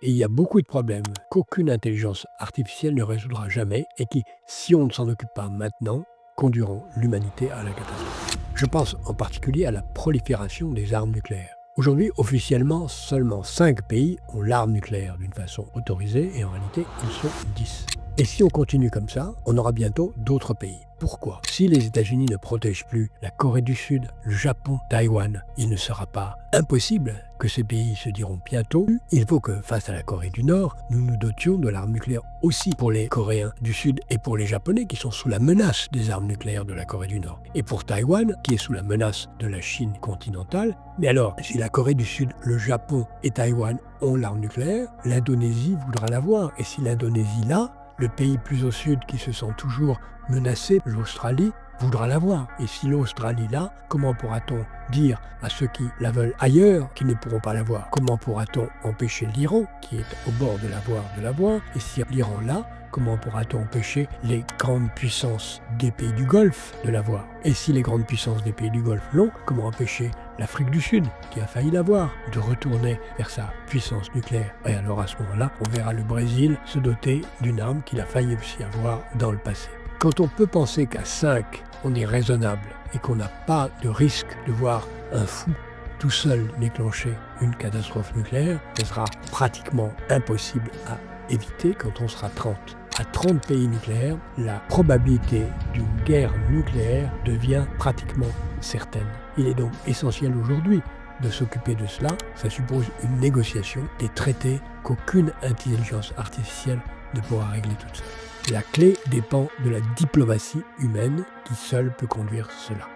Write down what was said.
Et il y a beaucoup de problèmes qu'aucune intelligence artificielle ne résoudra jamais et qui, si on ne s'en occupe pas maintenant, conduiront l'humanité à la catastrophe. Je pense en particulier à la prolifération des armes nucléaires. Aujourd'hui, officiellement, seulement 5 pays ont l'arme nucléaire d'une façon autorisée et en réalité, ils sont 10. Et si on continue comme ça, on aura bientôt d'autres pays. Pourquoi? Si les États-Unis ne protègent plus la Corée du Sud, le Japon, Taïwan, il ne sera pas impossible que ces pays se diront bientôt « Il faut que, face à la Corée du Nord, nous nous dotions de l'arme nucléaire aussi pour les Coréens du Sud et pour les Japonais qui sont sous la menace des armes nucléaires de la Corée du Nord. Et pour Taïwan, qui est sous la menace de la Chine continentale. Mais alors, si la Corée du Sud, le Japon et Taïwan ont l'arme nucléaire, l'Indonésie voudra l'avoir. Et si l'Indonésie l'a, le pays plus au sud qui se sent toujours menacé, l'Australie, voudra l'avoir. Et si l'Australie l'a, comment pourra-t-on dire à ceux qui la veulent ailleurs qu'ils ne pourront pas l'avoir? Comment pourra-t-on empêcher l'Iran, qui est au bord de l'avoir? Et si l'Iran l'a, comment pourra-t-on empêcher les grandes puissances des pays du Golfe de l'avoir? Et si les grandes puissances des pays du Golfe l'ont, comment empêcher l'Afrique du Sud, qui a failli l'avoir, de retourner vers sa puissance nucléaire? Et alors à ce moment-là, on verra le Brésil se doter d'une arme qu'il a failli aussi avoir dans le passé. Quand on peut penser qu'à 5, on est raisonnable et qu'on n'a pas de risque de voir un fou tout seul déclencher une catastrophe nucléaire, ce sera pratiquement impossible à éviter quand on sera 30. À 30 pays nucléaires, la probabilité d'une guerre nucléaire devient pratiquement certaine. Il est donc essentiel aujourd'hui de s'occuper de cela. Ça suppose une négociation, des traités qu'aucune intelligence artificielle ne pourra régler toute seule. La clé dépend de la diplomatie humaine qui seule peut conduire cela.